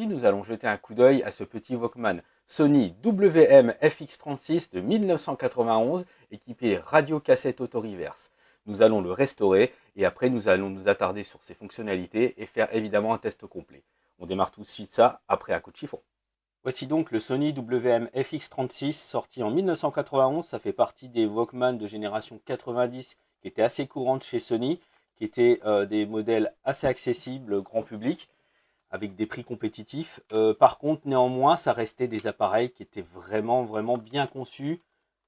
nous allons jeter un coup d'œil à ce petit Walkman Sony WM-FX36 de 1991 équipé radio-cassette auto-reverse. Nous allons le restaurer et après nous allons nous attarder sur ses fonctionnalités et faire évidemment un test complet. On démarre tout de suite ça après un coup de chiffon. Voici donc le Sony WM-FX36 sorti en 1991. Ça fait partie des Walkman de génération 90 qui étaient assez courantes chez Sony, qui étaient des modèles assez accessibles grand public avec des prix compétitifs. Par contre, néanmoins, ça restait des appareils qui étaient vraiment bien conçus.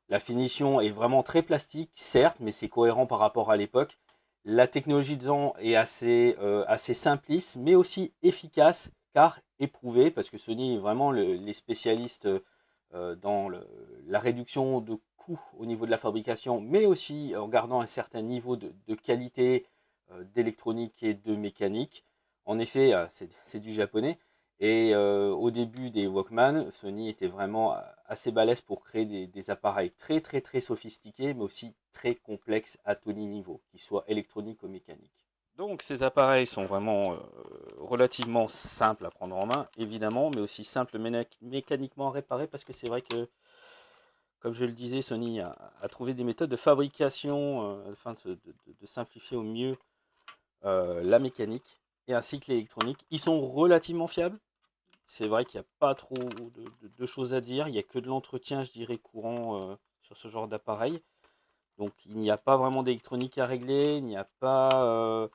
La finition est vraiment très plastique, certes, mais c'est cohérent par rapport à l'époque. La technologie dedans est assez simpliste, mais aussi efficace, car éprouvée, parce que Sony est vraiment les spécialistes dans la réduction de coûts au niveau de la fabrication, mais aussi en gardant un certain niveau de qualité d'électronique et de mécanique. En effet, c'est du japonais. Et au début des Walkman, Sony était vraiment assez balèze pour créer des appareils très sophistiqués, mais aussi très complexes à tous les niveaux, qu'ils soient électroniques ou mécaniques. Donc ces appareils sont vraiment relativement simples à prendre en main, évidemment, mais aussi simples mécaniquement à réparer, parce que c'est vrai que, comme je le disais, Sony a trouvé des méthodes de fabrication afin de simplifier au mieux la mécanique et ainsi que l'électronique. Ils sont relativement fiables. C'est vrai qu'il n'y a pas trop de choses à dire. Il n'y a que de l'entretien, je dirais, courant sur ce genre d'appareil. Donc il n'y a pas vraiment d'électronique à régler. Il n'y a pas...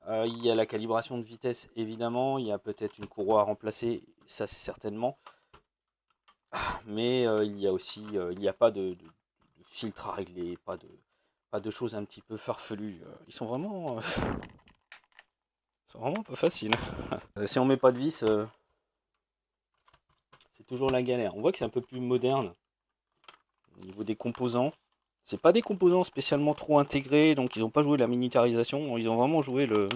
il y a la calibration de vitesse, évidemment. Il y a peut-être une courroie à remplacer. Ça, c'est certainement. Mais il y a aussi... il n'y a pas de filtre à régler. Pas de choses un petit peu farfelues. Ils sont vraiment... c'est vraiment pas facile. Si on met pas de vis, c'est toujours la galère. On voit que c'est un peu plus moderne au niveau des composants. C'est pas des composants spécialement trop intégrés, donc ils n'ont pas joué la miniaturisation. Ils ont vraiment joué le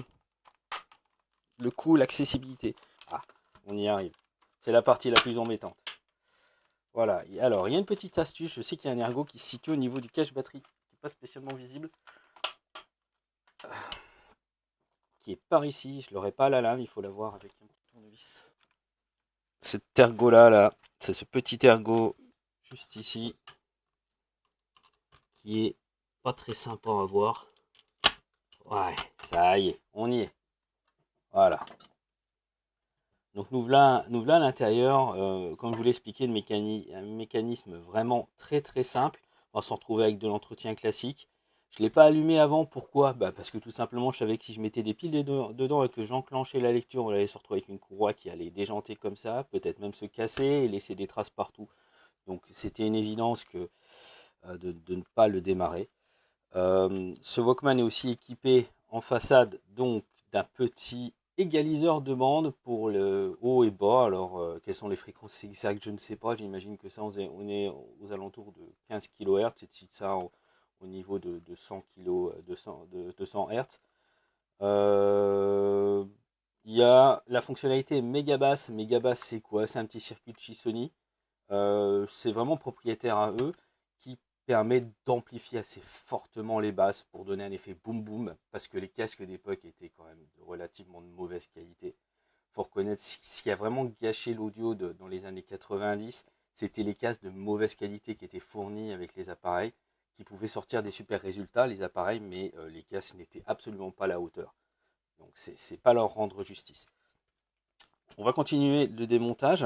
coût, l'accessibilité. Ah, on y arrive. C'est la partie la plus embêtante. Voilà. Et alors, il y a une petite astuce. Je sais qu'il y a un ergot qui se situe au niveau du cache batterie, qui n'est pas spécialement visible, qui est par ici. Je l'aurai pas à la lame, il faut l'avoir avec un petit tournevis. Cet ergot là, c'est ce petit ergot juste ici qui est pas très sympa à voir. Ouais, ça y est, on y est. Voilà. Donc nous voilà à l'intérieur. Comme je vous l'ai expliqué, un mécanisme vraiment très simple. On va s'en retrouver avec de l'entretien classique. Je ne l'ai pas allumé avant, pourquoi? Parce que tout simplement, je savais que si je mettais des piles dedans et que j'enclenchais la lecture, on allait se retrouver avec une courroie qui allait déjanter comme ça, peut-être même se casser et laisser des traces partout. Donc c'était une évidence de ne pas le démarrer. Ce Walkman est aussi équipé en façade donc d'un petit égaliseur de bande pour le haut et bas. Alors quelles sont les fréquences exactes, je ne sais pas. J'imagine que ça on est aux alentours de 15 kHz, et de ça au niveau de 100 kg, de 200 Hz. Il y a la fonctionnalité Megabass. Megabass, c'est quoi? C'est un petit circuit de chez Sony. C'est vraiment propriétaire à eux, qui permet d'amplifier assez fortement les basses pour donner un effet boom boom, parce que les casques d'époque étaient quand même de relativement de mauvaise qualité. Faut reconnaître, ce qui a vraiment gâché l'audio dans les années 90, c'était les casques de mauvaise qualité qui étaient fournis avec les appareils, qui pouvaient sortir des super résultats, les appareils, mais les casques n'étaient absolument pas à la hauteur. Donc c'est pas leur rendre justice. On va continuer le démontage.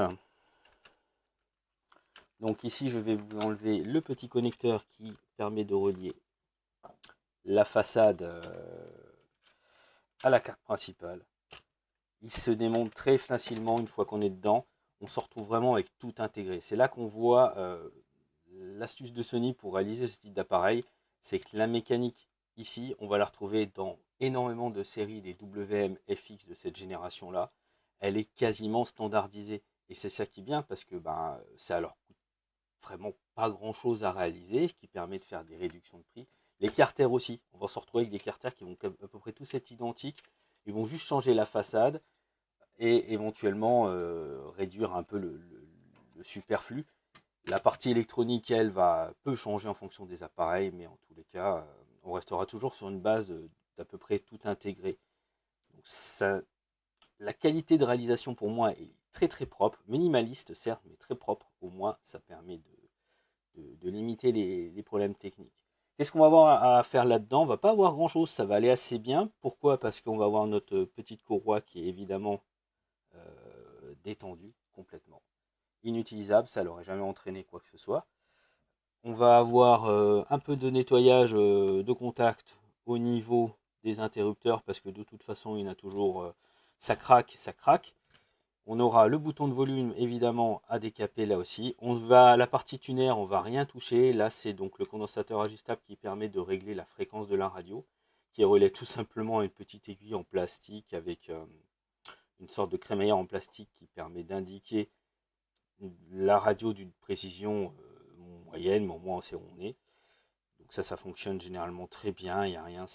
Donc ici, je vais vous enlever le petit connecteur qui permet de relier la façade à la carte principale. Il se démonte très facilement une fois qu'on est dedans. On se retrouve vraiment avec tout intégré. C'est là qu'on voit l'astuce de Sony pour réaliser ce type d'appareil. C'est que la mécanique ici, on va la retrouver dans énormément de séries des WM-FX de cette génération-là. Elle est quasiment standardisée. Et c'est ça qui est bien parce que ça leur coûte vraiment pas grand chose à réaliser, ce qui permet de faire des réductions de prix. Les carters aussi, on va se retrouver avec des carters qui vont à peu près tous être identiques. Ils vont juste changer la façade et éventuellement réduire un peu le superflu. La partie électronique, elle, peut changer en fonction des appareils, mais en tous les cas, on restera toujours sur une base d'à peu près tout intégré. Donc ça, la qualité de réalisation pour moi est très très propre, minimaliste certes, mais très propre. Au moins, ça permet de limiter les problèmes techniques. Qu'est-ce qu'on va avoir à faire là-dedans? On va pas avoir grand-chose, ça va aller assez bien. Pourquoi? Parce qu'on va avoir notre petite courroie qui est évidemment détendue complètement. Inutilisable, ça n'aurait jamais entraîné quoi que ce soit. On va avoir un peu de nettoyage de contact au niveau des interrupteurs parce que de toute façon, il y en a toujours, ça craque, ça craque. On aura le bouton de volume évidemment à décaper là aussi. On va la partie tuner, on va rien toucher. Là, c'est donc le condensateur ajustable qui permet de régler la fréquence de la radio, qui relaie tout simplement une petite aiguille en plastique avec une sorte de crémaillère en plastique qui permet d'indiquer la radio d'une précision moyenne, mais au moins on sait où on est. Donc ça fonctionne généralement très bien, il n'y a rien,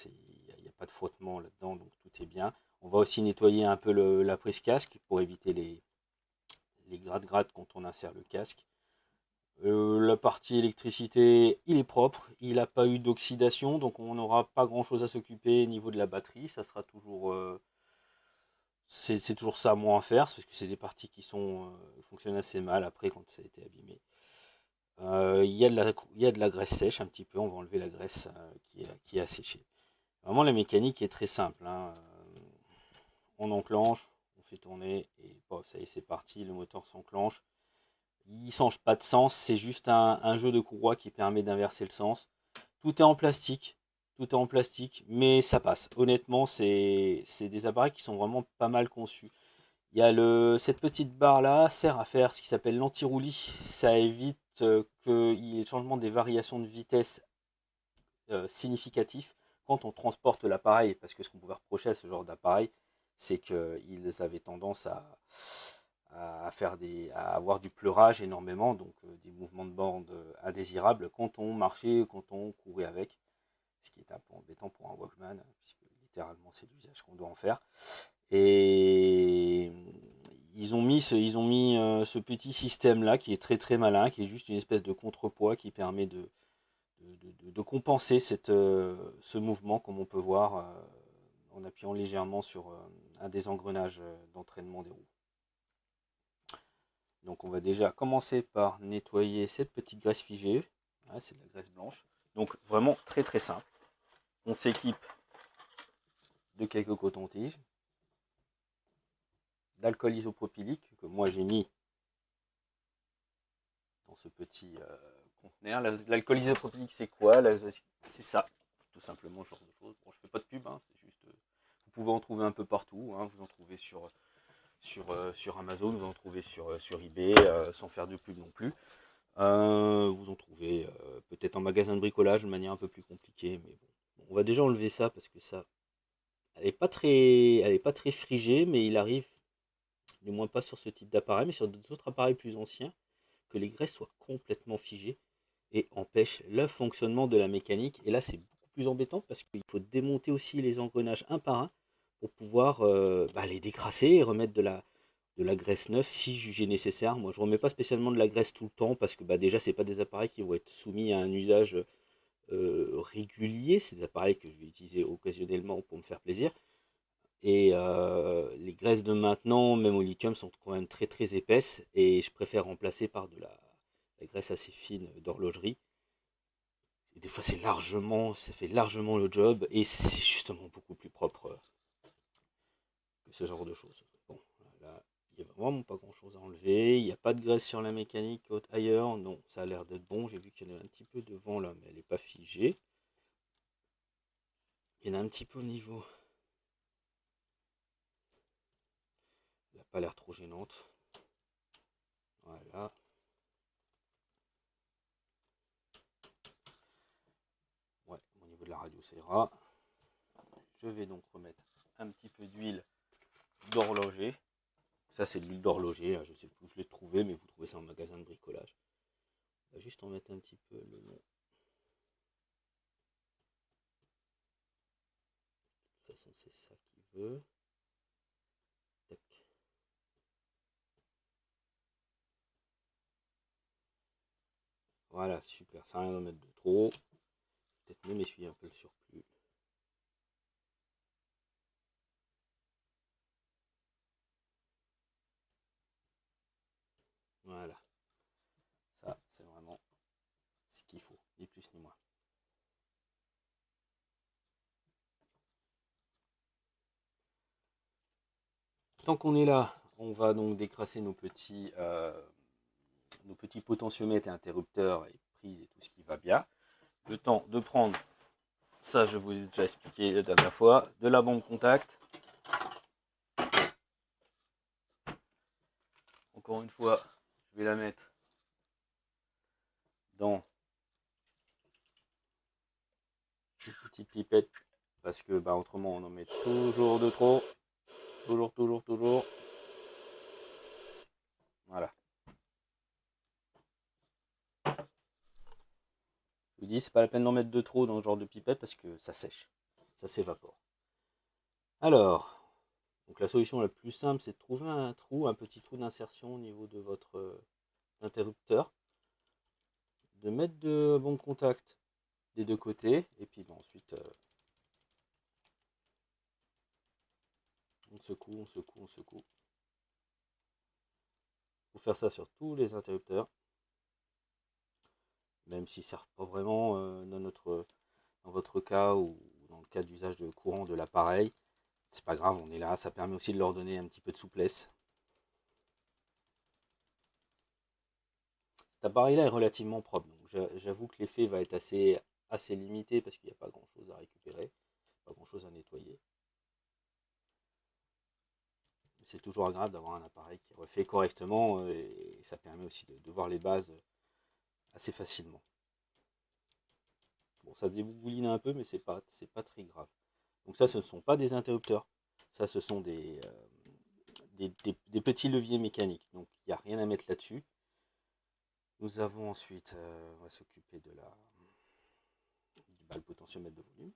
il n'y a pas de frottement là-dedans, donc tout est bien. On va aussi nettoyer un peu la prise casque pour éviter les gratte-gratte quand on insère le casque. La partie électricité, il est propre, il n'a pas eu d'oxydation, donc on n'aura pas grand-chose à s'occuper au niveau de la batterie, ça sera toujours... c'est toujours ça moins à faire, parce que c'est des parties qui fonctionnent assez mal après quand ça a été abîmé. Il y a de la graisse sèche un petit peu, on va enlever la graisse qui est asséchée. Vraiment la mécanique est très simple, hein. On enclenche, on fait tourner et pof, ça y est c'est parti, le moteur s'enclenche. Il ne change pas de sens, c'est juste un jeu de courroie qui permet d'inverser le sens. Tout est en plastique, mais ça passe. Honnêtement, c'est des appareils qui sont vraiment pas mal conçus. Il y a cette petite barre là sert à faire ce qui s'appelle l'anti-roulis. Ça évite qu'il y ait le changement des variations de vitesse significatifs quand on transporte l'appareil. Parce que ce qu'on pouvait reprocher à ce genre d'appareil, c'est qu'ils avaient tendance à avoir du pleurage énormément, donc des mouvements de bande indésirables quand on marchait, quand on courait avec. Ce qui est un peu embêtant pour un Walkman, puisque littéralement c'est l'usage qu'on doit en faire. Et ils ont mis ce petit système là qui est très très malin, qui est juste une espèce de contrepoids qui permet de compenser ce mouvement, comme on peut voir en appuyant légèrement sur un des engrenages d'entraînement des roues. Donc on va déjà commencer par nettoyer cette petite graisse figée. Ouais, c'est de la graisse blanche. Donc vraiment très très simple. On s'équipe de quelques cotons-tiges, d'alcool isopropylique que moi j'ai mis dans ce petit conteneur. L'alcool isopropylique c'est quoi? C'est ça, tout simplement ce genre de choses. Bon, je fais pas de pub, hein, c'est juste, vous pouvez en trouver un peu partout, hein, vous en trouvez sur Amazon, vous en trouvez sur eBay, sans faire de pub non plus. Vous en trouvez peut-être en magasin de bricolage de manière un peu plus compliquée, mais bon. On va déjà enlever ça parce que ça, elle est pas très frigée, mais il arrive, du moins pas sur ce type d'appareil, mais sur d'autres appareils plus anciens, que les graisses soient complètement figées et empêchent le fonctionnement de la mécanique. Et là, c'est beaucoup plus embêtant parce qu'il faut démonter aussi les engrenages un par un pour pouvoir les décrasser et remettre de la graisse neuve si jugé nécessaire. Moi, je ne remets pas spécialement de la graisse tout le temps parce que déjà, ce n'est pas des appareils qui vont être soumis à un usage régulier. C'est des appareils que je vais utiliser occasionnellement pour me faire plaisir. Et les graisses de maintenant, même au lithium, sont quand même très très épaisses et je préfère remplacer par de la graisse assez fine d'horlogerie. Et des fois, ça fait largement le job et c'est justement beaucoup plus propre que ce genre de choses. Bon, là, il n'y a vraiment pas grand chose à enlever. Il n'y a pas de graisse sur la mécanique ailleurs. Non, ça a l'air d'être bon. J'ai vu qu'il y en a un petit peu devant là, mais elle n'est pas figée. Il y en a un petit peu au niveau. Elle n'a pas l'air trop gênante. Voilà. Ouais, au niveau de la radio, ça ira. Je vais donc remettre un petit peu d'huile d'horloger. Ça, c'est de l'huile d'horloger. Je sais plus où je l'ai trouvé, mais vous trouvez ça en magasin de bricolage. On va juste en mettre un petit peu le long. De toute façon, c'est ça qu'il veut. Tac. Voilà, super. Ça n'a rien d'en mettre de trop. Peut-être même essuyer un peu le surplus. Voilà, ça c'est vraiment ce qu'il faut, ni plus ni moins. Tant qu'on est là, on va donc décrasser nos petits potentiomètres et interrupteurs et prises et tout ce qui va bien. Le temps de prendre, ça je vous ai déjà expliqué la dernière fois, de la bombe contact. Encore une fois, je vais la mettre dans une petite pipette parce que autrement on en met toujours de trop. Toujours. Voilà. Je vous dis, c'est pas la peine d'en mettre de trop dans ce genre de pipette parce que ça sèche, ça s'évapore. Alors, donc la solution la plus simple, c'est de trouver un petit trou d'insertion au niveau de votre interrupteur, de mettre de bons contacts des deux côtés, et puis ensuite on secoue. Pour faire ça sur tous les interrupteurs, même si ça ne sert pas vraiment dans votre cas ou dans le cas d'usage de courant de l'appareil. C'est pas grave, on est là, ça permet aussi de leur donner un petit peu de souplesse. Cet appareil-là est relativement propre, donc j'avoue que l'effet va être assez limité parce qu'il n'y a pas grand-chose à récupérer, pas grand-chose à nettoyer. C'est toujours agréable d'avoir un appareil qui est refait correctement et ça permet aussi de voir les bases assez facilement. Bon, ça débouline un peu, mais c'est pas très grave. Donc ça, ce ne sont pas des interrupteurs, ça, ce sont des petits leviers mécaniques, donc il n'y a rien à mettre là-dessus. Nous avons ensuite, on va s'occuper du le potentiomètre de volume.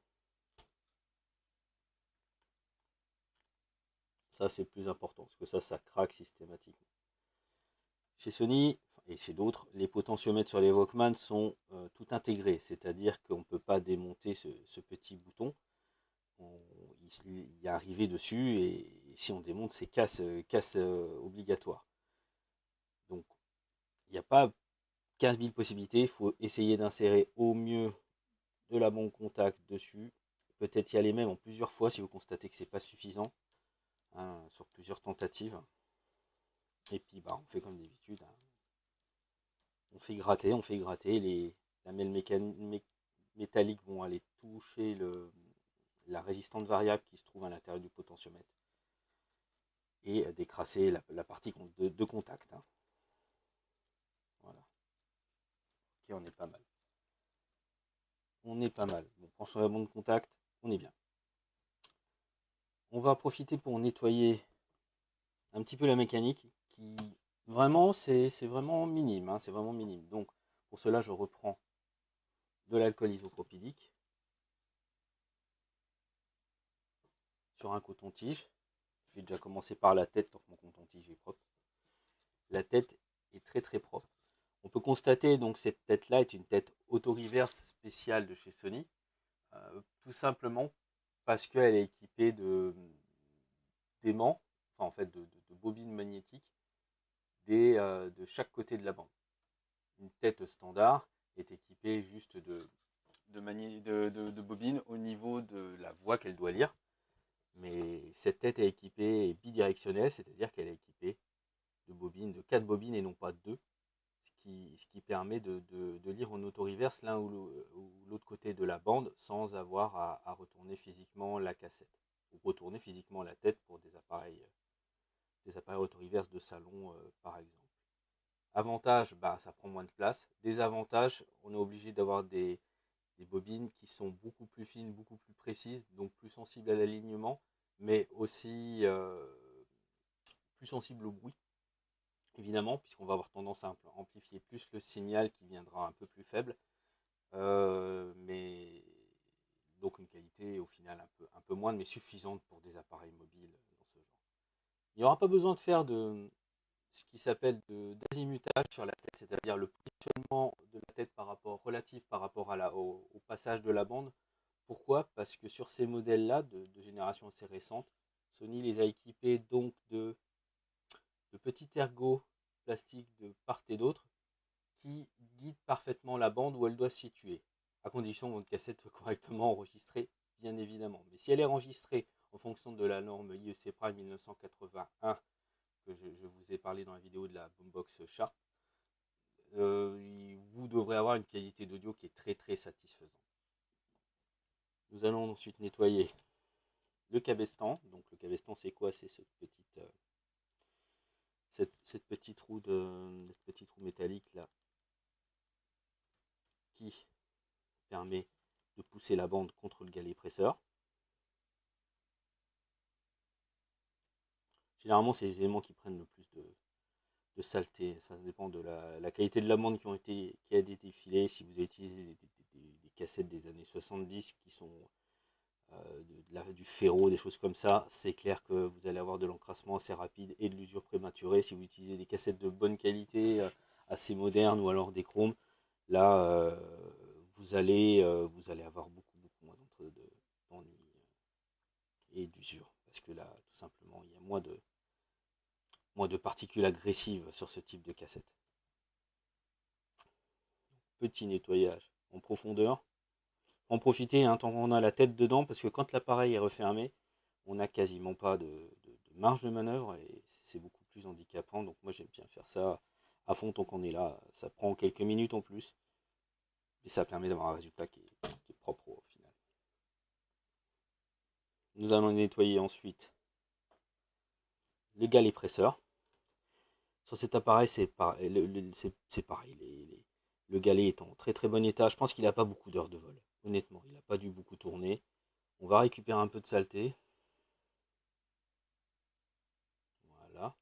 Ça, c'est le plus important, parce que ça craque systématiquement. Chez Sony, et chez d'autres, les potentiomètres sur les Walkman sont tout intégrés, c'est-à-dire qu'on ne peut pas démonter ce petit bouton. Il y a un rivet dessus, et si on démonte, c'est casse obligatoire. Donc, il n'y a pas 15 000 possibilités, il faut essayer d'insérer au mieux de la bombe contact dessus. Peut-être y aller même en plusieurs fois si vous constatez que c'est pas suffisant, hein, sur plusieurs tentatives. Et puis on fait comme d'habitude, hein. On fait gratter, les lamelles métalliques vont aller toucher la résistante variable qui se trouve à l'intérieur du potentiomètre et décrasser la partie de contact, hein. Voilà. Ok, on est pas mal. Bon, sur la bande de contact, on est bien. On va profiter pour nettoyer un petit peu la mécanique qui vraiment c'est vraiment minime, hein, c'est vraiment minime. Donc pour cela je reprends de l'alcool isopropylique sur un coton-tige. Je vais déjà commencer par la tête, donc mon coton-tige est propre. La tête est très propre. On peut constater donc cette tête là est une tête auto-reverse spéciale de chez Sony, tout simplement parce qu'elle est équipée d'aimants, enfin en fait de bobines magnétiques de chaque côté de la bande. Une tête standard est équipée juste de bobines au niveau de la voie qu'elle doit lire. Mais cette tête est équipée bidirectionnelle, c'est-à-dire qu'elle est équipée de 4 bobines et non pas 2, ce qui permet de lire en auto-reverse l'un ou l'autre côté de la bande sans avoir à retourner physiquement la cassette ou retourner physiquement la tête pour des appareils auto-reverse de salon par exemple. Avantage, ça prend moins de place. Désavantage, on est obligé d'avoir des bobines qui sont beaucoup plus fines, beaucoup plus précises, donc plus sensibles à l'alignement, mais aussi plus sensibles au bruit, évidemment, puisqu'on va avoir tendance à amplifier plus le signal qui viendra un peu plus faible, mais donc une qualité au final un peu moindre, mais suffisante pour des appareils mobiles dans ce genre. Il n'y aura pas besoin de faire ce qui s'appelle d'azimutage sur la tête, c'est-à-dire le positionnement de la tête relatif par rapport au passage de la bande. Pourquoi? Parce que sur ces modèles-là, de génération assez récente, Sony les a équipés donc de petits ergots plastique de part et d'autre qui guide parfaitement la bande où elle doit se situer, à condition que votre cassette soit correctement enregistrée, bien évidemment. Mais si elle est enregistrée en fonction de la norme IEC Prime 1981, que je vous ai parlé dans la vidéo de la Boombox Sharp, vous devrez avoir une qualité d'audio qui est très très satisfaisante. Nous allons ensuite nettoyer le cabestan. Donc le cabestan, c'est quoi? C'est cette petite roue métallique là qui permet de pousser la bande contre le galet presseur. Généralement, c'est les éléments qui prennent le plus de saleté. Ça dépend de la qualité de la bande qui a été défilée. Si vous avez utilisé des cassettes des années 70 qui sont du ferro, des choses comme ça, c'est clair que vous allez avoir de l'encrassement assez rapide et de l'usure prématurée. Si vous utilisez des cassettes de bonne qualité, assez modernes, ou alors des chromes, là vous allez avoir beaucoup moins d'ennuis et d'usure, parce que là tout simplement il y a moins de particules agressives sur ce type de cassette. Petit nettoyage en profondeur. En profiter tant qu'on a la tête dedans, parce que quand l'appareil est refermé, on n'a quasiment pas de marge de manœuvre et c'est beaucoup plus handicapant. Donc moi j'aime bien faire ça à fond tant qu'on est là. Ça prend quelques minutes en plus et ça permet d'avoir un résultat qui est propre au final. Nous allons nettoyer ensuite les galets presseurs. Sur cet appareil, c'est pareil. Le galet est en très très bon état. Je pense qu'il n'a pas beaucoup d'heures de vol. Honnêtement, il n'a pas dû beaucoup tourner. On va récupérer un peu de saleté. Voilà.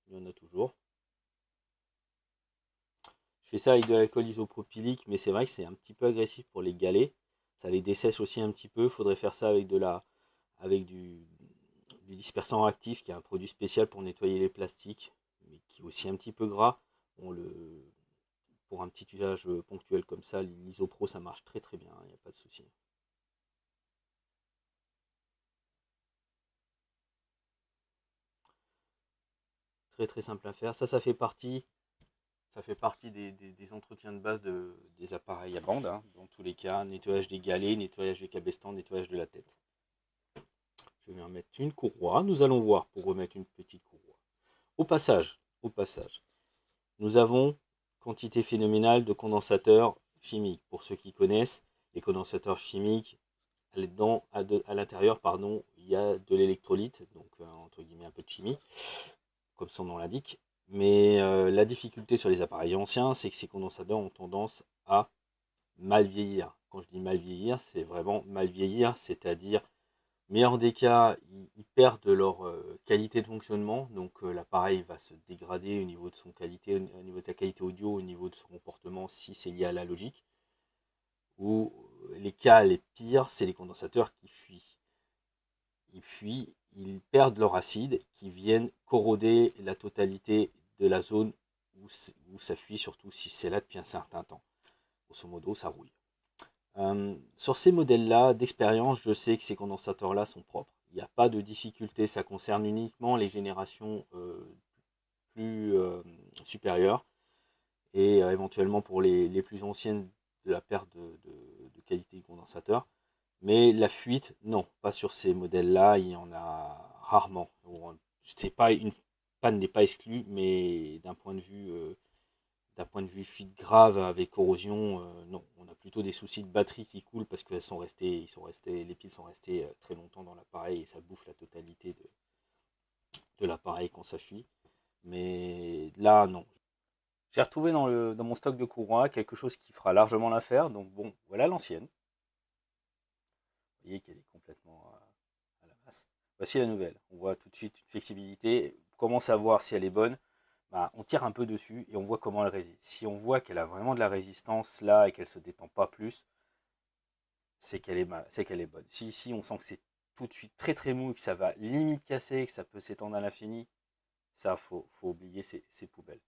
Il y en a toujours. Je fais ça avec de l'alcool isopropylique, mais c'est vrai que c'est un petit peu agressif pour les galets. Ça les dessèche aussi un petit peu. Il faudrait faire ça avec du dispersant actif, qui est un produit spécial pour nettoyer les plastiques, mais qui est aussi un petit peu gras. Pour un petit usage ponctuel comme ça, l'isopro, ça marche très très bien, il n'y a pas de souci. Très très simple à faire. Ça fait partie des entretiens de base des appareils à bande, hein. Dans tous les cas, nettoyage des galets, nettoyage des cabestans, nettoyage de la tête. Je vais remettre une courroie. Nous allons voir pour remettre une petite courroie. Au passage, nous avons quantité phénoménale de condensateurs chimiques. Pour ceux qui connaissent, les condensateurs chimiques, à l'intérieur, il y a de l'électrolyte, donc entre guillemets un peu de chimie, comme son nom l'indique. Mais la difficulté sur les appareils anciens, c'est que ces condensateurs ont tendance à mal vieillir. Quand je dis mal vieillir, c'est vraiment mal vieillir, c'est-à-dire, meilleur des cas, ils perdent leur qualité de fonctionnement, donc l'appareil va se dégrader au niveau de son qualité, au niveau de la qualité audio, au niveau de son comportement, si c'est lié à la logique. Ou les cas les pires, c'est les condensateurs qui fuient. Ils perdent leur acide, qui viennent corroder la totalité de la zone où ça fuit, surtout si c'est là depuis un certain temps. Grosso modo, ça rouille. Sur ces modèles-là, d'expérience, je sais que ces condensateurs-là sont propres. Il n'y a pas de difficulté, ça concerne uniquement les générations plus supérieures. Et éventuellement pour les plus anciennes, de la perte de qualité du condensateur. Mais la fuite, non, pas sur ces modèles-là, il y en a rarement. C'est pas une panne n'est pas exclue, mais d'un point de vue fuite grave avec corrosion, non. On a plutôt des soucis de batterie qui coulent parce que les piles sont restées très longtemps dans l'appareil et ça bouffe la totalité de l'appareil quand ça fuit. Mais là, non. J'ai retrouvé dans mon stock de courroies quelque chose qui fera largement l'affaire. Donc bon, voilà l'ancienne. Vous voyez qu'elle est complètement à la masse. Voici la nouvelle. On voit tout de suite une flexibilité. Comment savoir si elle est bonne? On tire un peu dessus et on voit comment elle résiste. Si on voit qu'elle a vraiment de la résistance là et qu'elle ne se détend pas plus, c'est qu'elle est bonne. Si on sent que c'est tout de suite très très mou, que ça va limite casser, que ça peut s'étendre à l'infini, ça faut oublier ces poubelles.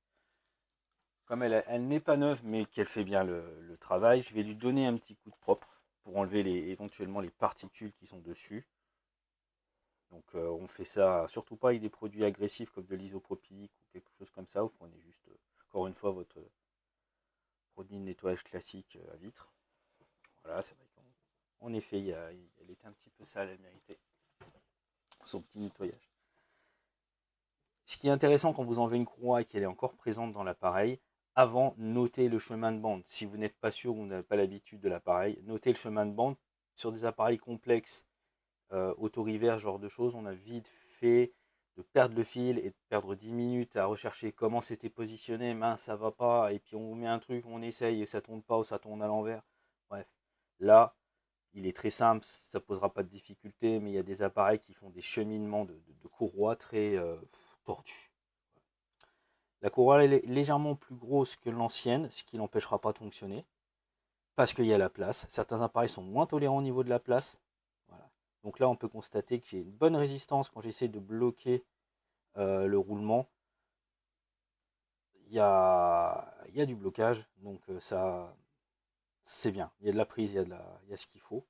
Comme elle n'est pas neuve mais qu'elle fait bien le travail, je vais lui donner un petit coup de propre pour enlever éventuellement les particules qui sont dessus. Donc on fait ça surtout pas avec des produits agressifs comme de l'isopropylique ou quelque chose comme ça. Vous prenez juste, encore une fois, votre produit de nettoyage classique à vitre. Voilà, c'est vrai qu'en effet, elle était un petit peu sale, elle méritait son petit nettoyage. Ce qui est intéressant quand vous enlevez une courroie et qu'elle est encore présente dans l'appareil, avant, notez le chemin de bande. Si vous n'êtes pas sûr ou vous n'avez pas l'habitude de l'appareil, notez le chemin de bande. Sur des appareils complexes, auto-reverse, genre de choses, on a vite fait de perdre le fil et de perdre 10 minutes à rechercher comment c'était positionné, mince ça va pas, et puis on met un truc, on essaye et ça tourne pas ou ça tourne à l'envers. Bref, là, il est très simple, ça posera pas de difficulté, mais il y a des appareils qui font des cheminements de courroies très tordus. La courroie est légèrement plus grosse que l'ancienne, ce qui l'empêchera pas de fonctionner, parce qu'il y a la place. Certains appareils sont moins tolérants au niveau de la place. Voilà. Donc là, on peut constater que j'ai une bonne résistance quand j'essaie de bloquer le roulement. Il y a du blocage, donc ça, c'est bien. Il y a de la prise, il y a ce qu'il faut.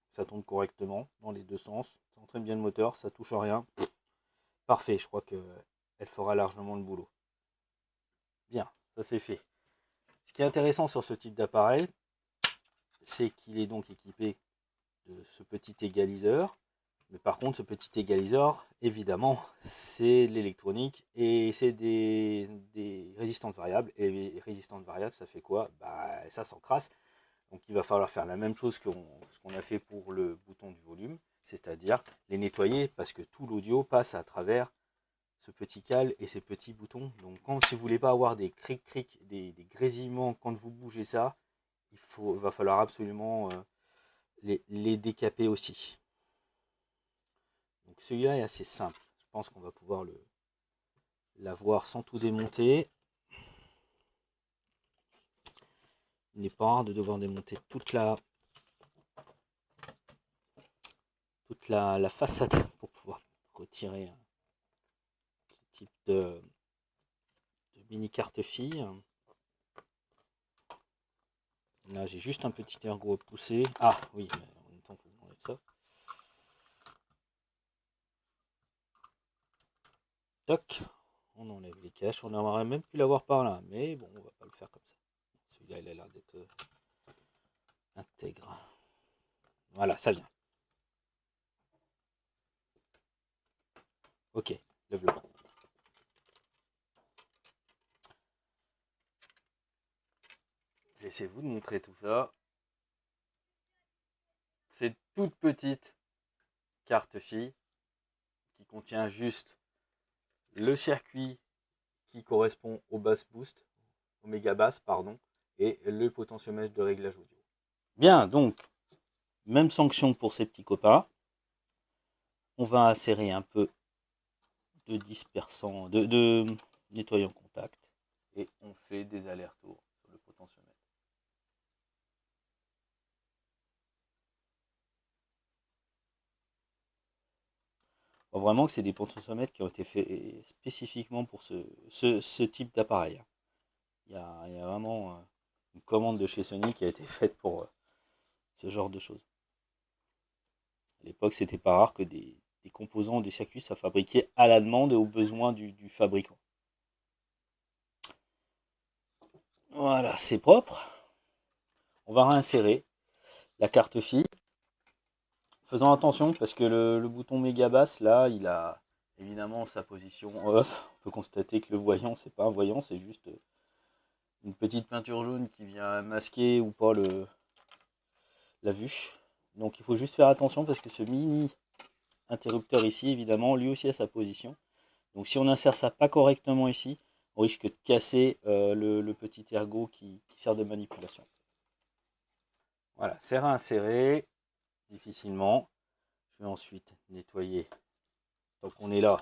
Ça tourne correctement dans les deux sens. Ça entraîne bien le moteur, ça touche à rien. Parfait, je crois qu'elle fera largement le boulot. Bien, ça c'est fait. Ce qui est intéressant sur ce type d'appareil, c'est qu'il est donc équipé de ce petit égaliseur. Mais par contre, ce petit égaliseur, évidemment, c'est de l'électronique et c'est des résistantes variables. Et les résistantes variables, ça fait quoi? Bah, ça s'encrasse. Donc il va falloir faire la même chose que ce qu'on a fait pour le bouton du volume, c'est-à-dire les nettoyer parce que tout l'audio passe à travers ce petit cale et ces petits boutons. Donc si vous ne voulez pas avoir des cric-cric, des grésillements quand vous bougez ça, va falloir absolument les décaper aussi. Donc celui-là est assez simple. Je pense qu'on va pouvoir l'avoir sans tout démonter. Il n'est pas rare de devoir démonter toute la façade pour pouvoir retirer ce type de mini carte fille. Là j'ai juste un petit ergot à pousser. Ah oui, mais en même temps il faut que j'enlève ça. Toc, on enlève les caches. On aurait même pu l'avoir par là, mais bon, on va pas le faire comme ça. Celui-là il a l'air d'être intègre. Voilà, ça vient. Ok, lève-le. J'essaie de vous montrer tout ça. C'est toute petite carte fille qui contient juste le circuit qui correspond au bass boost, au méga bass, pardon, et le potentiomètre de réglage audio. Bien, donc, même sanction pour ces petits copains. On va insérer un peu de dispersant, de nettoyant contact. Et on fait des allers-retours sur le potentiomètre. On voit vraiment que c'est des potentiomètres qui ont été faits spécifiquement pour ce type d'appareil. Il y a vraiment une commande de chez Sony qui a été faite pour ce genre de choses. À l'époque, c'était pas rare que des composants, des circuits soient fabriqués à la demande et aux besoins du fabricant. Voilà, c'est propre. On va réinsérer la carte fille. Faisant attention parce que le bouton méga basse, là, il a évidemment sa position off. On peut constater que le voyant, c'est pas un voyant, c'est juste une petite peinture jaune qui vient masquer ou pas la vue. Donc il faut juste faire attention parce que ce mini interrupteur ici, évidemment, lui aussi a sa position. Donc si on insère ça pas correctement ici, on risque de casser le petit ergot qui sert de manipulation. Voilà, c'est réinséré difficilement. Je vais ensuite nettoyer, tant qu'on est là,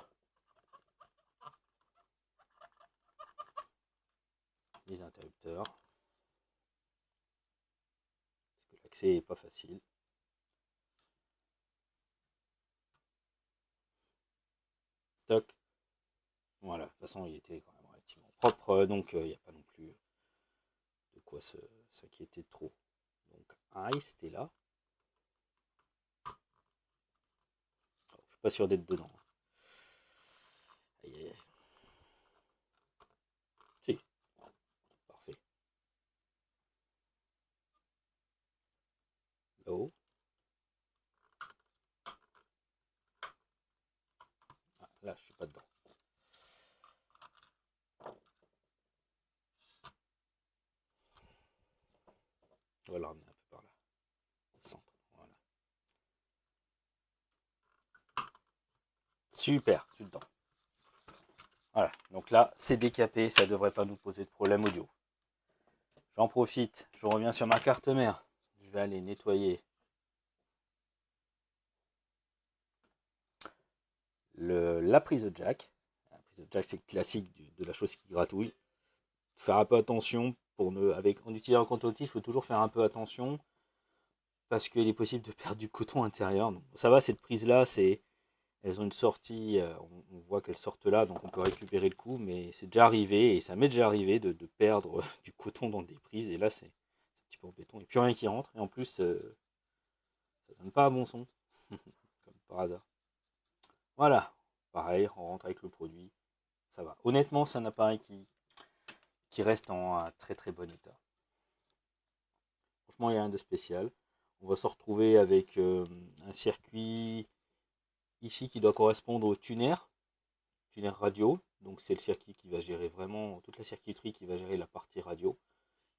les interrupteurs. Parce que l'accès n'est pas facile. Toc. Voilà, de toute façon il était quand même relativement propre, donc il n'y a pas non plus de quoi s'inquiéter trop. Donc aïe, c'était là. pas sûr d'être dedans. Aïe, aïe, aïe. Si, parfait. Là-haut. Ah, là, je suis pas dedans. On va le ramener un peu par là, au centre. Voilà. Super, je suis dedans. Voilà, donc là, c'est décapé, ça ne devrait pas nous poser de problème audio. J'en profite, je reviens sur ma carte mère. Je vais aller nettoyer la prise jack. La prise jack, c'est classique de la chose qui gratouille. Faire un peu attention, en utilisant un contre-outil, il faut toujours faire un peu attention, parce qu'il est possible de perdre du coton intérieur. Donc, ça va, cette prise-là, elles ont une sortie, on voit qu'elles sortent là, donc on peut récupérer le coup, mais c'est déjà arrivé, et ça m'est déjà arrivé de perdre du coton dans des prises, et là c'est un petit peu embêtant, et puis rien qui rentre, et en plus ça donne pas un bon son, comme par hasard. Voilà, pareil, on rentre avec le produit, ça va. Honnêtement, c'est un appareil qui reste en un très très bon état. Franchement, il n'y a rien de spécial. On va se retrouver avec un circuit ici qui doit correspondre au tuner radio. Donc c'est le circuit qui va gérer vraiment toute la circuiterie qui va gérer la partie radio.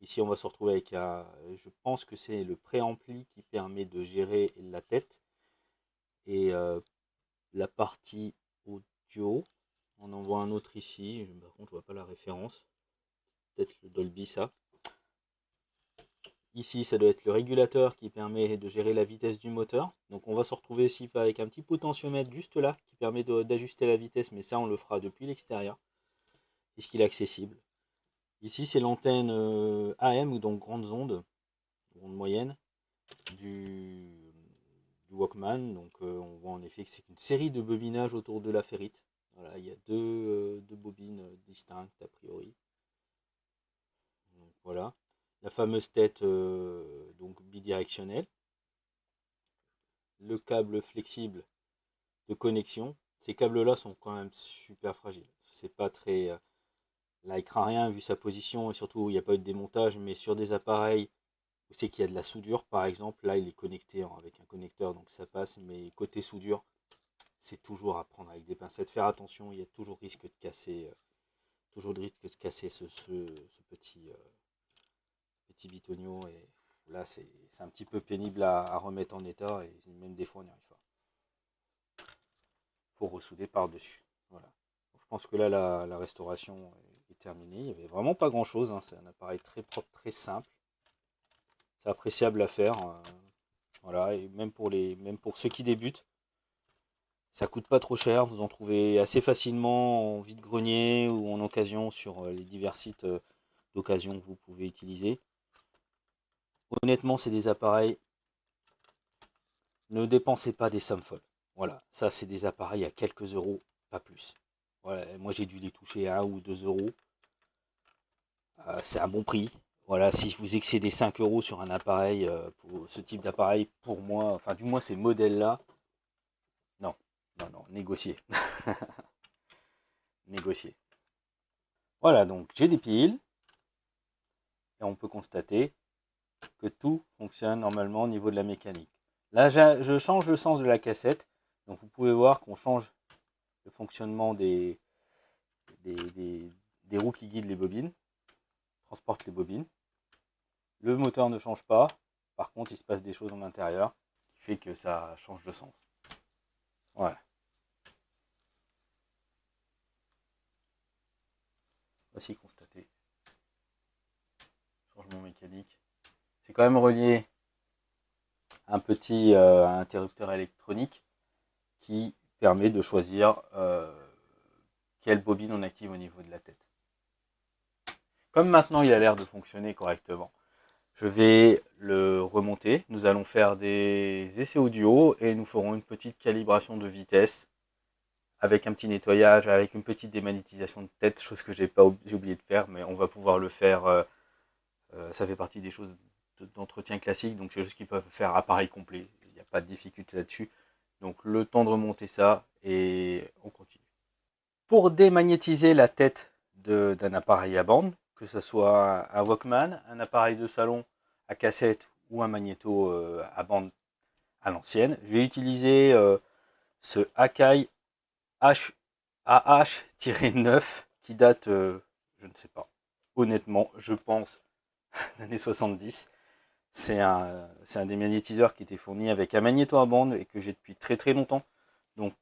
Ici on va se retrouver avec je pense que c'est le préampli qui permet de gérer la tête et la partie audio. On en voit un autre ici, par contre je vois pas la référence. Peut-être le Dolby ça. Ici, ça doit être le régulateur qui permet de gérer la vitesse du moteur. Donc on va se retrouver ici avec un petit potentiomètre juste là qui permet d'ajuster la vitesse, mais ça on le fera depuis l'extérieur, puisqu'il est accessible. Ici c'est l'antenne AM, ou donc grandes ondes moyennes, du Walkman. Donc on voit en effet que c'est une série de bobinages autour de la ferrite. Voilà, il y a deux bobines distinctes a priori. Donc voilà. La fameuse tête donc bidirectionnelle. Le câble flexible de connexion. Ces câbles-là sont quand même super fragiles. C'est pas très... là, il craint rien vu sa position et surtout il n'y a pas eu de démontage, mais sur des appareils où c'est qu'il y a de la soudure par exemple, là il est connecté avec un connecteur donc ça passe, mais côté soudure, c'est toujours à prendre avec des pincettes. Faire attention, il y a toujours risque de casser, ce petit bitonio et là c'est un petit peu pénible à remettre en état et même des fois on n'y arrive pas. Faut ressouder par-dessus. Voilà. Donc, je pense que là, la restauration est terminée. Il n'y avait vraiment pas grand-chose. Hein. C'est un appareil très propre, très simple. C'est appréciable à faire. Voilà. Et même pour ceux qui débutent, ça coûte pas trop cher. Vous en trouvez assez facilement en vide-grenier ou en occasion sur les divers sites d'occasion que vous pouvez utiliser. Honnêtement, c'est des appareils. Ne dépensez pas des sommes folles. Voilà, ça c'est des appareils à quelques euros, pas plus. Voilà, moi j'ai dû les toucher à 1 ou 2 euros. C'est un bon prix. Voilà, si vous excédez 5 euros sur un appareil, pour ce type d'appareil, pour moi, enfin du moins ces modèles-là, non, non, non, négocier. Négocier. Voilà, donc j'ai des piles, et on peut constater que tout fonctionne normalement au niveau de la mécanique. Là, je change le sens de la cassette, donc vous pouvez voir qu'on change le fonctionnement des roues qui guident les bobines, transportent les bobines. Le moteur ne change pas, par contre il se passe des choses en intérieur qui fait que ça change de sens. Voilà. Voici constaté. Changement mécanique. C'est quand même relié à un petit interrupteur électronique qui permet de choisir quelle bobine on active au niveau de la tête. Comme maintenant il a l'air de fonctionner correctement, je vais le remonter. Nous allons faire des essais audio et nous ferons une petite calibration de vitesse avec un petit nettoyage, avec une petite démagnétisation de tête, chose que j'ai oublié de faire, mais on va pouvoir le faire. Ça fait partie des choses d'entretien classique, donc c'est juste qu'ils peuvent faire appareil complet. Il n'y a pas de difficulté là-dessus. Donc le temps de remonter ça et on continue. Pour démagnétiser la tête d'un appareil à bande, que ce soit un Walkman, un appareil de salon à cassette ou un magnéto à bande à l'ancienne, je vais utiliser ce Akai AH-9 qui date, je ne sais pas, honnêtement, je pense, des années 70. C'est un démagnétiseur qui était fourni avec un magnéto à bande et que j'ai depuis très très longtemps. Donc,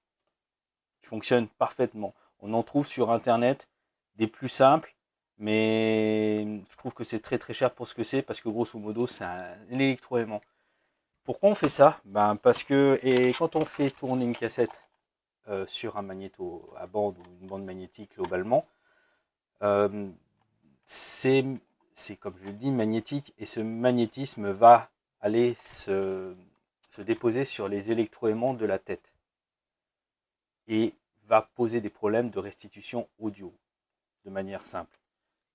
il fonctionne parfaitement. On en trouve sur internet des plus simples, mais je trouve que c'est très très cher pour ce que c'est parce que grosso modo, c'est un électroaimant. Pourquoi on fait ça? Parce que quand on fait tourner une cassette sur un magnéto à bande ou une bande magnétique globalement, euh, c'est comme je le dis magnétique et ce magnétisme va aller se déposer sur les électroaimants de la tête et va poser des problèmes de restitution audio de manière simple.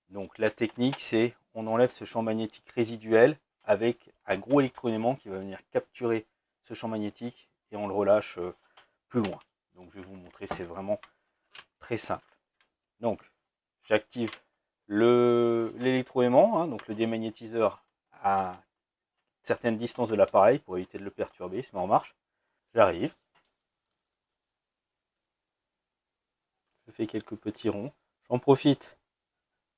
Donc la technique c'est on enlève ce champ magnétique résiduel avec un gros électroaimant qui va venir capturer ce champ magnétique et on le relâche plus loin. Donc je vais vous montrer, c'est vraiment très simple. Donc j'active l'électroaimant, donc le démagnétiseur à certaines distances de l'appareil pour éviter de le perturber, il se met en marche. J'arrive, je fais quelques petits ronds. J'en profite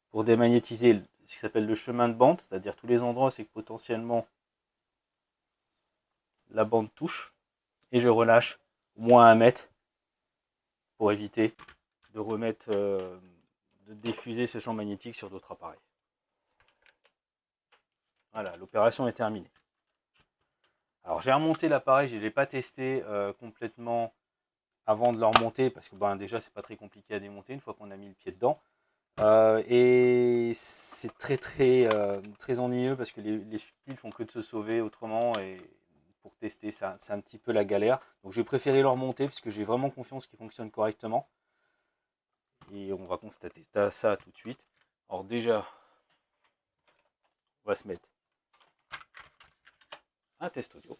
pour démagnétiser ce qui s'appelle le chemin de bande, c'est-à-dire tous les endroits c'est que potentiellement la bande touche, et je relâche au moins 1 mètre pour éviter de remettre, de diffuser ce champ magnétique sur d'autres appareils. Voilà, l'opération est terminée. Alors j'ai remonté l'appareil, je ne l'ai pas testé complètement avant de le remonter parce que déjà c'est pas très compliqué à démonter une fois qu'on a mis le pied dedans. Et c'est très ennuyeux parce que les piles font que de se sauver autrement et pour tester c'est un petit peu la galère. Donc j'ai préféré le remonter parce que j'ai vraiment confiance qu'il fonctionne correctement. Et on va constater ça tout de suite. Alors déjà, on va se mettre un test audio.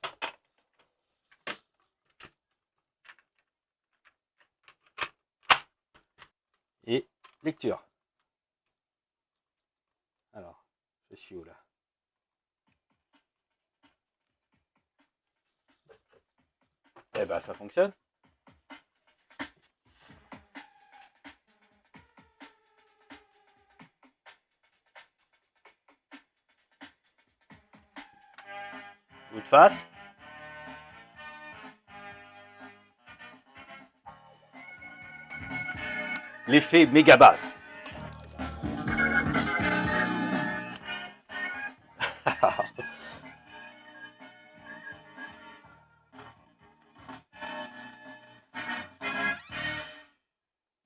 Et lecture. Alors, je suis où là? Eh ben ça fonctionne. L'autre face. L'effet méga basse.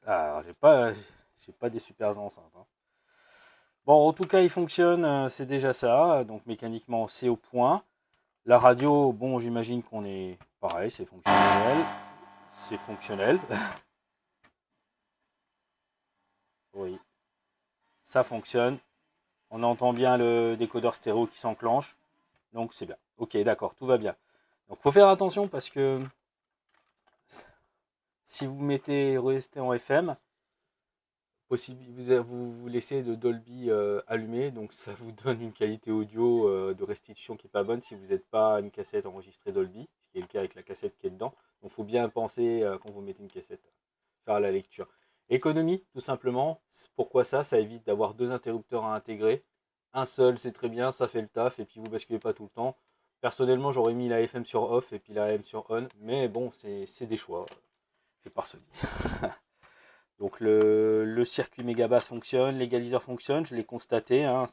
Alors j'ai pas des super enceintes. Bon, en tout cas, il fonctionne, c'est déjà ça. Donc mécaniquement, c'est au point. La radio, bon, j'imagine qu'on est pareil, c'est fonctionnel. C'est fonctionnel. Oui, ça fonctionne. On entend bien le décodeur stéréo qui s'enclenche. Donc c'est bien. Ok, d'accord, tout va bien. Donc faut faire attention parce que si vous mettez restez en FM, vous laissez de Dolby allumé, donc ça vous donne une qualité audio de restitution qui n'est pas bonne si vous n'êtes pas une cassette enregistrée Dolby, ce qui est le cas avec la cassette qui est dedans. Donc il faut bien penser quand vous mettez une cassette, faire la lecture. Économie, tout simplement. Pourquoi ça? Ça évite d'avoir 2 interrupteurs à intégrer. Un seul, c'est très bien, ça fait le taf, et puis vous basculez pas tout le temps. Personnellement, j'aurais mis la FM sur off et puis la AM sur on, mais bon, c'est des choix. Fait par Sony. Donc le circuit mégabass fonctionne, l'égaliseur fonctionne, je l'ai constaté. Hein,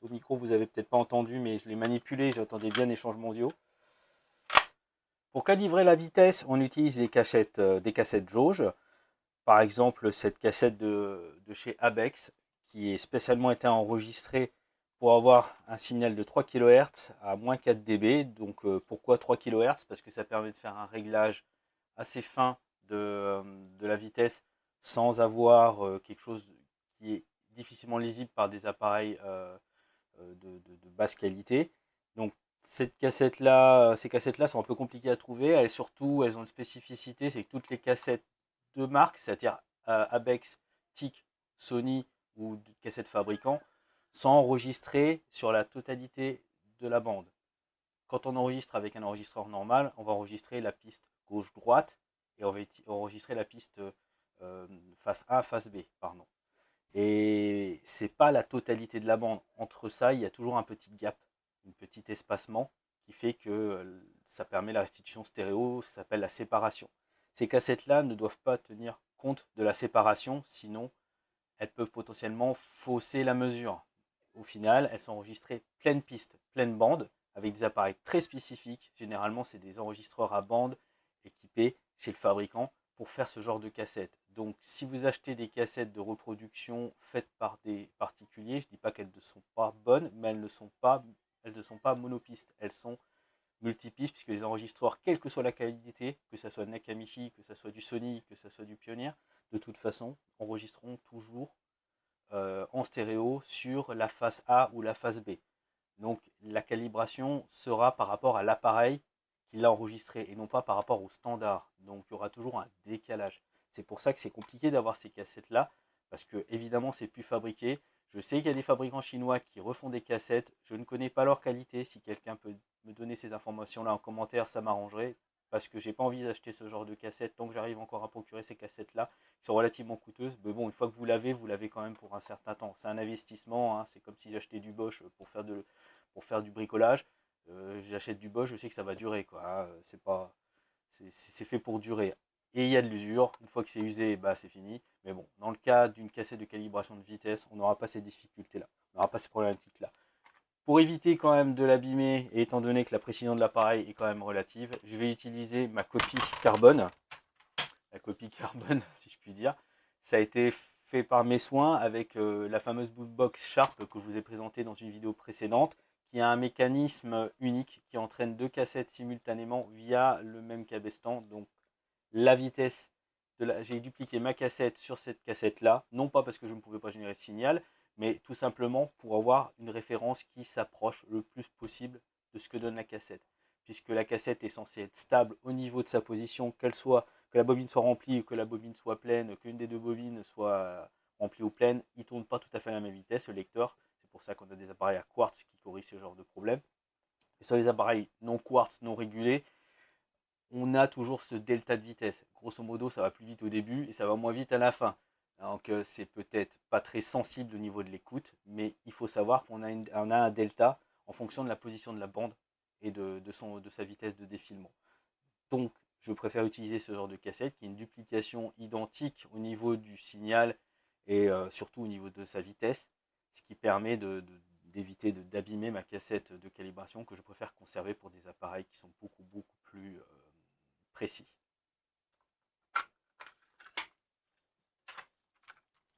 au micro, vous avez peut-être pas entendu, mais je l'ai manipulé, j'entendais bien les changements audio. Pour calibrer la vitesse, on utilise des cassettes jauge. Par exemple, cette cassette de chez Abex, qui est spécialement été enregistrée pour avoir un signal de 3 kHz à moins 4 dB. Donc pourquoi 3 kHz? Parce que ça permet de faire un réglage assez fin de la vitesse sans avoir quelque chose qui est difficilement lisible par des appareils de basse qualité. Donc ces cassettes-là sont un peu compliquées à trouver. Surtout, elles ont une spécificité, c'est que toutes les cassettes de marque, c'est-à-dire Abex, TIC, Sony ou cassettes fabricants, sont enregistrées sur la totalité de la bande. Quand on enregistre avec un enregistreur normal, on va enregistrer la piste gauche-droite et on va enregistrer la piste face A, face B, pardon. Et c'est pas la totalité de la bande. Entre ça, il y a toujours un petit gap, un petit espacement qui fait que ça permet la restitution stéréo, ça s'appelle la séparation. Ces cassettes-là ne doivent pas tenir compte de la séparation, sinon elles peuvent potentiellement fausser la mesure. Au final, elles sont enregistrées pleine piste, pleine bande, avec des appareils très spécifiques. Généralement, c'est des enregistreurs à bande équipés chez le fabricant pour faire ce genre de cassettes. Donc, si vous achetez des cassettes de reproduction faites par des particuliers, je ne dis pas qu'elles ne sont pas bonnes, mais elles ne sont pas monopistes. Elles sont multipistes, puisque les enregistreurs, quelle que soit la qualité, que ce soit Nakamichi, que ce soit du Sony, que ce soit du Pioneer, de toute façon, enregistreront toujours en stéréo sur la face A ou la face B. Donc la calibration sera par rapport à l'appareil qui l'a enregistré et non pas par rapport au standard. Donc il y aura toujours un décalage. C'est pour ça que c'est compliqué d'avoir ces cassettes-là, parce que évidemment c'est plus fabriqué. Je sais qu'il y a des fabricants chinois qui refont des cassettes. Je ne connais pas leur qualité. Si quelqu'un peut me donner ces informations-là en commentaire, ça m'arrangerait. Parce que j'ai pas envie d'acheter ce genre de cassettes tant que j'arrive encore à procurer ces cassettes-là, qui sont relativement coûteuses. Mais bon, une fois que vous l'avez quand même pour un certain temps. C'est un investissement, hein. C'est comme si j'achetais du Bosch pour faire du bricolage. J'achète du Bosch, je sais que ça va durer, quoi, hein. C'est fait pour durer. Et il y a de l'usure. Une fois que c'est usé, bah, c'est fini. Mais bon, dans le cas d'une cassette de calibration de vitesse, on n'aura pas ces difficultés-là. On n'aura pas ces problématiques-là. Pour éviter quand même de l'abîmer, et étant donné que la précision de l'appareil est quand même relative, je vais utiliser ma copie carbone. La copie carbone, si je puis dire. Ça a été fait par mes soins avec la fameuse bootbox Sharp que je vous ai présentée dans une vidéo précédente, qui a un mécanisme unique qui entraîne deux cassettes simultanément via le même cabestan. Donc la vitesse j'ai dupliqué ma cassette sur cette cassette-là, non pas parce que je ne pouvais pas générer de signal, mais tout simplement pour avoir une référence qui s'approche le plus possible de ce que donne la cassette. Puisque la cassette est censée être stable au niveau de sa position, que la bobine soit remplie ou que la bobine soit pleine, qu'une des deux bobines soit remplie ou pleine, il ne tourne pas tout à fait à la même vitesse, le lecteur. C'est pour ça qu'on a des appareils à quartz qui corrigent ce genre de problème. Et sur les appareils non quartz, non régulés, on a toujours ce delta de vitesse. Grosso modo, ça va plus vite au début et ça va moins vite à la fin. Donc c'est peut-être pas très sensible au niveau de l'écoute, mais il faut savoir qu'on a un delta en fonction de la position de la bande et de sa vitesse de défilement. Donc je préfère utiliser ce genre de cassette qui est une duplication identique au niveau du signal et surtout au niveau de sa vitesse, ce qui permet d'éviter d'abîmer ma cassette de calibration que je préfère conserver pour des appareils qui sont beaucoup plus précis.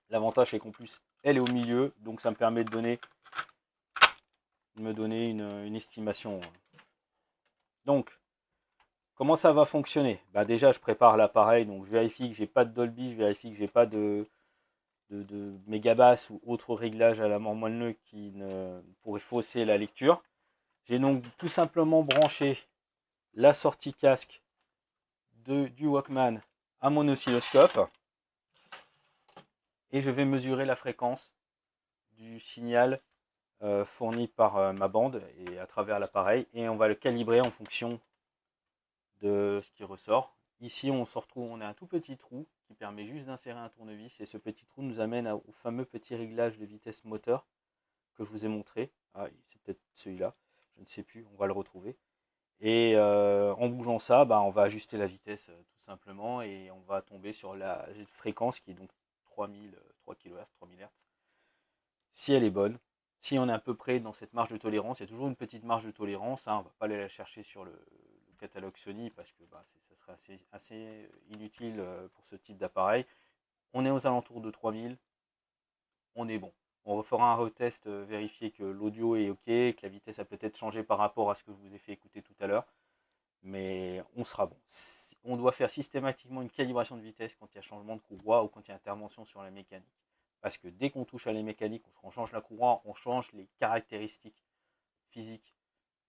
L'avantage c'est qu'en plus elle est au milieu, donc ça me permet de me donner une estimation. Donc comment ça va fonctionner? Bah déjà je prépare l'appareil, donc je vérifie que j'ai pas de Dolby, je vérifie que j'ai pas de mégabass ou autre réglage à la mort moelleux qui ne pourrait fausser la lecture. J'ai donc tout simplement branché la sortie casque du Walkman à mon oscilloscope et je vais mesurer la fréquence du signal fourni par ma bande et à travers l'appareil et on va le calibrer en fonction de ce qui ressort. Ici on se retrouve, on a un tout petit trou qui permet juste d'insérer un tournevis et ce petit trou nous amène au fameux petit réglage de vitesse moteur que je vous ai montré. Ah, c'est peut-être celui-là, je ne sais plus, on va le retrouver. Et en bougeant ça, bah, on va ajuster la vitesse tout simplement et on va tomber sur la fréquence qui est donc 3 kHz, 3000 Hz. Si elle est bonne, si on est à peu près dans cette marge de tolérance, il y a toujours une petite marge de tolérance, hein, on ne va pas aller la chercher sur le catalogue Sony parce que bah, ça serait assez inutile pour ce type d'appareil. On est aux alentours de 3000, on est bon. On refera un retest, vérifier que l'audio est ok, que la vitesse a peut-être changé par rapport à ce que je vous ai fait écouter tout à l'heure. Mais on sera bon. On doit faire systématiquement une calibration de vitesse quand il y a changement de courroie ou quand il y a intervention sur la mécanique. Parce que dès qu'on touche à la mécanique, on change la courroie, on change les caractéristiques physiques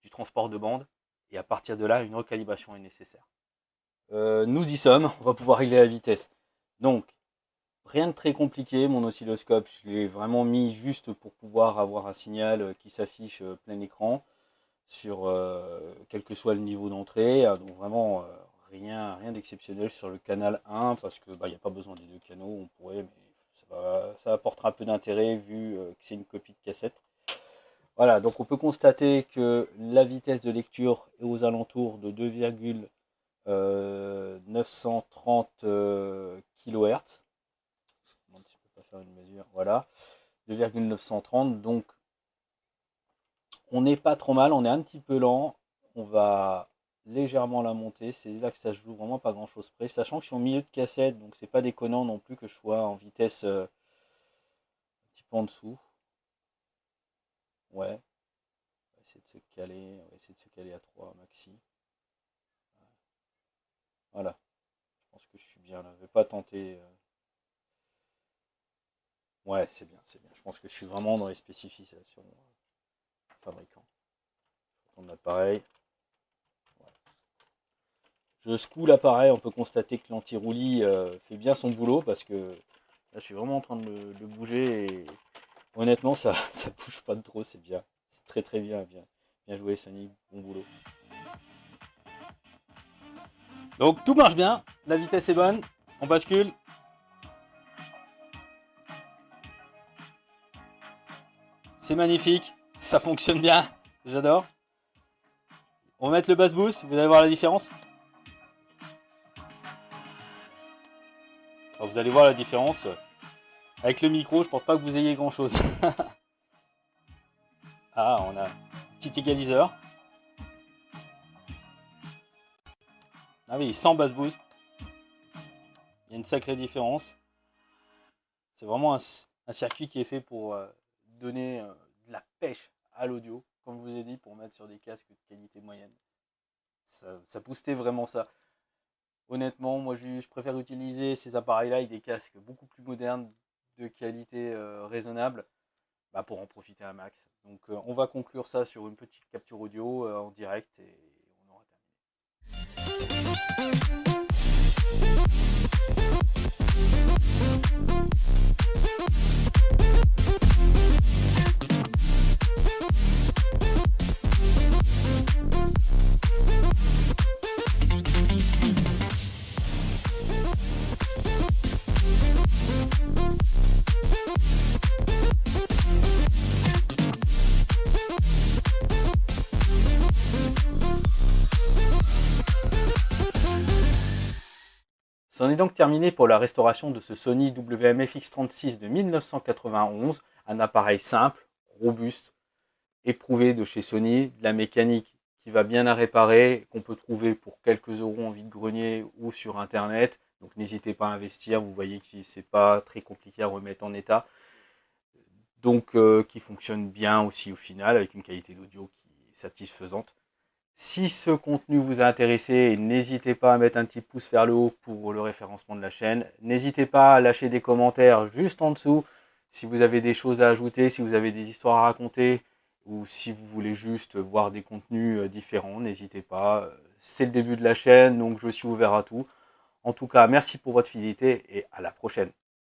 du transport de bande, et à partir de là, une recalibration est nécessaire. Nous y sommes, on va pouvoir régler la vitesse. Donc, rien de très compliqué, mon oscilloscope, je l'ai vraiment mis juste pour pouvoir avoir un signal qui s'affiche plein écran, sur quel que soit le niveau d'entrée. Donc vraiment rien d'exceptionnel sur le canal 1, parce que il n'y a pas besoin des deux canaux, on pourrait, mais ça apportera un peu d'intérêt vu que c'est une copie de cassette. Voilà, donc on peut constater que la vitesse de lecture est aux alentours de 2,930 kHz. Je me demande si je peux pas faire une mesure. Voilà, 2,930. Donc on n'est pas trop mal, on est un petit peu lent. On va légèrement la monter. C'est là que ça se joue vraiment pas grand chose près. Sachant que je suis au milieu de cassette, donc c'est pas déconnant non plus que je sois en vitesse un petit peu en dessous. Ouais. On va essayer de se caler. On va essayer de se caler à 3 maxi. Voilà. Je pense que je suis bien là. Je vais pas tenter. Ouais, c'est bien, c'est bien. Je pense que je suis vraiment dans les spécifications fabricant. Je retourne l'appareil. Je secoue l'appareil, on peut constater que l'anti-roulis fait bien son boulot, parce que là je suis vraiment en train de le bouger, et honnêtement ça bouge pas de trop, c'est bien. C'est très très bien, bien joué Sony, bon boulot. Donc tout marche bien, la vitesse est bonne, on bascule. C'est magnifique, ça fonctionne bien, j'adore. On va mettre le bass boost, vous allez voir la différence. Alors vous allez voir la différence. Avec le micro, je pense pas que vous ayez grand chose. Ah, on a un petit égaliseur. Ah oui, sans bass boost. Il y a une sacrée différence. C'est vraiment un circuit qui est fait pour donner de la pêche à l'audio, comme je vous ai dit, pour mettre sur des casques de qualité moyenne. Ça boostait vraiment ça. Honnêtement, moi je préfère utiliser ces appareils-là avec des casques beaucoup plus modernes, de qualité raisonnable, pour en profiter un max. Donc on va conclure ça sur une petite capture audio en direct, et on aura terminé. C'en est donc terminé pour la restauration de ce Sony WM-FX36 de 1991, un appareil simple, robuste, éprouvé de chez Sony, de la mécanique qui va bien à réparer, qu'on peut trouver pour quelques euros en vide-grenier ou sur internet. Donc n'hésitez pas à investir, vous voyez que c'est pas très compliqué à remettre en état. Donc qui fonctionne bien aussi au final, avec une qualité d'audio qui est satisfaisante. Si ce contenu vous a intéressé, n'hésitez pas à mettre un petit pouce vers le haut pour le référencement de la chaîne. N'hésitez pas à lâcher des commentaires juste en dessous si vous avez des choses à ajouter, si vous avez des histoires à raconter, ou si vous voulez juste voir des contenus différents. N'hésitez pas. C'est le début de la chaîne, donc je suis ouvert à tout. En tout cas, merci pour votre fidélité et à la prochaine.